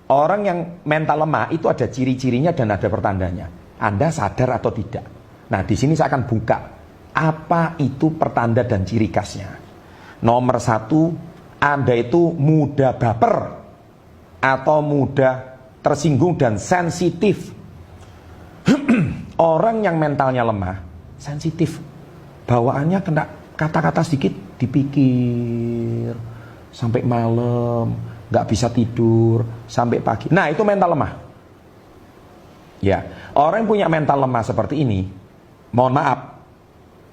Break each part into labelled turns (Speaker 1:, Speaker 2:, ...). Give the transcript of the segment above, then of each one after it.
Speaker 1: Orang yang mental lemah itu ada ciri-cirinya dan ada pertandanya. Anda sadar atau tidak? Nah, di sini saya akan buka apa itu pertanda dan ciri khasnya. Nomor satu, Anda itu mudah baper atau mudah tersinggung dan sensitif. Orang yang mentalnya lemah, sensitif. Bawaannya kena kata-kata sedikit dipikir sampai malam, nggak bisa tidur sampai pagi. Nah, itu mental lemah. Ya, orang yang punya mental lemah seperti ini, mohon maaf,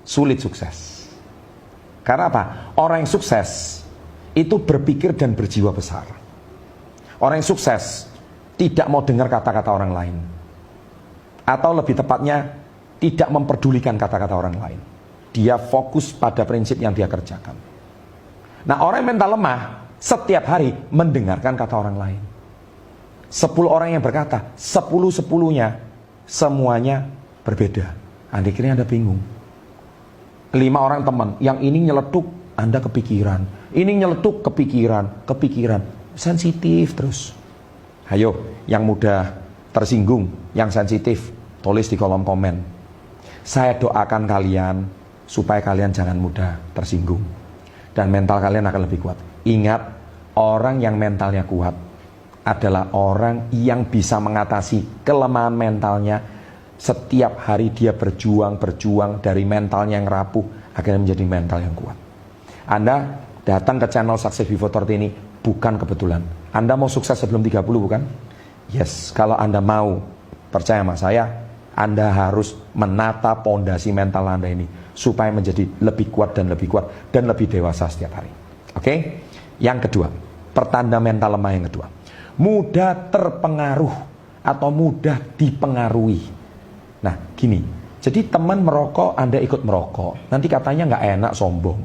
Speaker 1: sulit sukses. Karena apa? Orang yang sukses itu berpikir dan berjiwa besar. Orang yang sukses tidak mau dengar kata-kata orang lain. Atau lebih tepatnya, tidak memperdulikan kata-kata orang lain. Dia fokus pada prinsip yang dia kerjakan. Nah, orang yang mental lemah setiap hari mendengarkan kata orang lain. 10 orang yang berkata, 10-10-nya semuanya berbeda. Anda kira Anda bingung. 5 orang teman, yang ini nyeletuk, Anda kepikiran. Ini nyeletuk, kepikiran. Sensitif terus. Ayo, yang mudah tersinggung, yang sensitif, tulis di kolom komen. Saya doakan kalian supaya kalian jangan mudah tersinggung. Dan mental kalian akan lebih kuat. Ingat, orang yang mentalnya kuat adalah orang yang bisa mengatasi kelemahan mentalnya. Setiap hari dia berjuang dari mentalnya yang rapuh akhirnya menjadi mental yang kuat. Anda datang ke channel Success Before 30 ini bukan kebetulan. Anda mau sukses sebelum 30 bukan? Yes, kalau Anda mau percaya sama saya, Anda harus menata pondasi mental Anda ini supaya menjadi lebih kuat dan lebih dewasa setiap hari. Oke? Yang kedua, pertanda mental lemah yang kedua, mudah terpengaruh atau mudah dipengaruhi. Nah, gini, jadi teman merokok, Anda ikut merokok, nanti katanya nggak enak, sombong.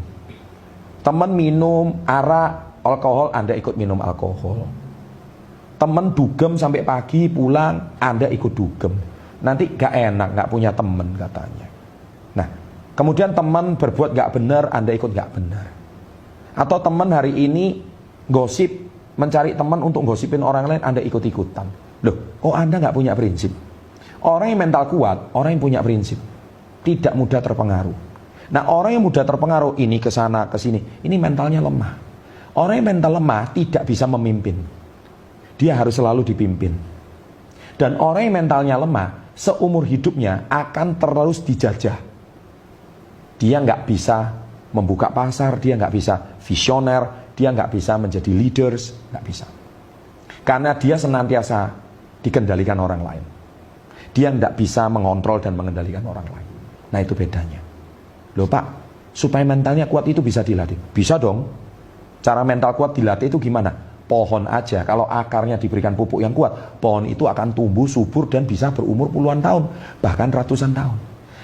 Speaker 1: Teman minum arak, alkohol, Anda ikut minum alkohol. Teman dugem sampai pagi pulang, Anda ikut dugem. Nanti nggak enak, nggak punya teman katanya. Nah, kemudian teman berbuat nggak benar, Anda ikut nggak benar. Atau teman hari ini gosip, mencari teman untuk gosipin orang lain, Anda ikut-ikutan. Loh, kok Anda nggak punya prinsip? Orang yang mental kuat, orang yang punya prinsip, tidak mudah terpengaruh. Nah, orang yang mudah terpengaruh, ini ke sana, ke sini, ini mentalnya lemah. Orang yang mental lemah tidak bisa memimpin. Dia harus selalu dipimpin. Dan orang yang mentalnya lemah, seumur hidupnya akan terus dijajah. Dia nggak bisa membuka pasar, dia nggak bisa visioner, dia nggak bisa menjadi leaders, nggak bisa. Karena dia senantiasa dikendalikan orang lain. Dia nggak bisa mengontrol dan mengendalikan orang lain. Nah, itu bedanya. Loh Pak, supaya mentalnya kuat itu bisa dilatih? Bisa dong. Cara mental kuat dilatih itu gimana? Pohon aja, kalau akarnya diberikan pupuk yang kuat, pohon itu akan tumbuh subur dan bisa berumur puluhan tahun, bahkan ratusan tahun.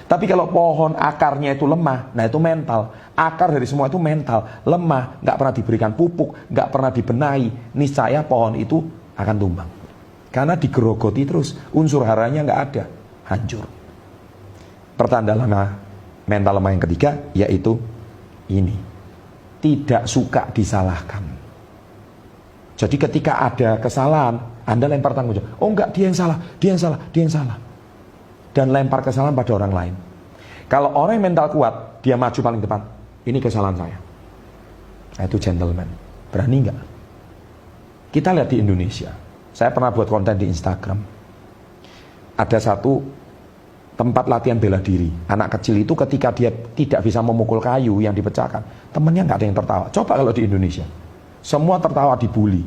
Speaker 1: Tapi kalau pohon akarnya itu lemah, nah itu mental. Akar dari semua itu mental, lemah, nggak pernah diberikan pupuk, nggak pernah dibenahi, niscaya pohon itu akan tumbang. Karena digerogoti terus, unsur haranya nggak ada, hancur. Pertanda lemah, mental lemah yang ketiga, yaitu ini. Tidak suka disalahkan. Jadi ketika ada kesalahan, Anda lempar tanggung jawab. Oh enggak, dia yang salah, dia yang salah, dia yang salah. Dan lempar kesalahan pada orang lain. Kalau orang yang mental kuat, dia maju paling depan. Ini kesalahan saya. Nah, itu gentleman. Berani enggak? Kita lihat di Indonesia. Saya pernah buat konten di Instagram. Ada satu tempat latihan bela diri. Anak kecil itu ketika dia tidak bisa memukul kayu yang dipecahkan, temennya nggak ada yang tertawa. Coba kalau di Indonesia, semua tertawa, dibully.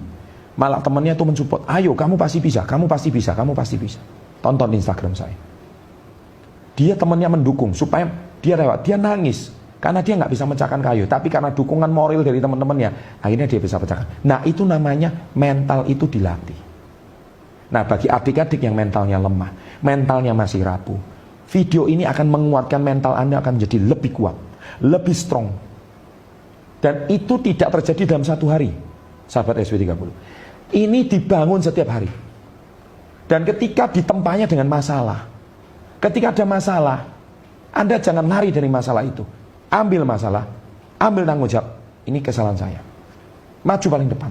Speaker 1: Malah temennya itu mensupport, ayo kamu pasti bisa, kamu pasti bisa, kamu pasti bisa. Tonton di Instagram saya. Dia temennya mendukung supaya dia lewat, dia nangis karena dia nggak bisa mecahkan kayu, tapi karena dukungan moral dari teman-temannya, akhirnya dia bisa pecahkan. Nah, itu namanya mental itu dilatih. Nah, bagi adik-adik yang mentalnya lemah, mentalnya masih rapuh, video ini akan menguatkan mental Anda, akan menjadi lebih kuat, lebih strong. Dan itu tidak terjadi dalam satu hari, sahabat SW30. Ini dibangun setiap hari. Dan ketika ditempahnya dengan masalah, ketika ada masalah, Anda jangan lari dari masalah itu. Ambil masalah, ambil tanggung jawab. Ini kesalahan saya. Maju paling depan.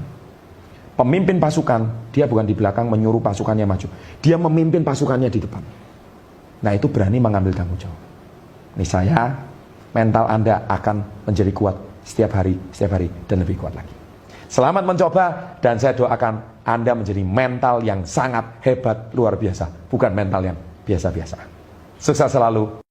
Speaker 1: Pemimpin pasukan, dia bukan di belakang menyuruh pasukannya maju. Dia memimpin pasukannya di depan. Nah, itu berani mengambil tanggung jawab. Nih saya, mental Anda akan menjadi kuat setiap hari, dan lebih kuat lagi. Selamat mencoba, dan saya doakan Anda menjadi mental yang sangat hebat, luar biasa. Bukan mental yang biasa-biasa. Sukses selalu.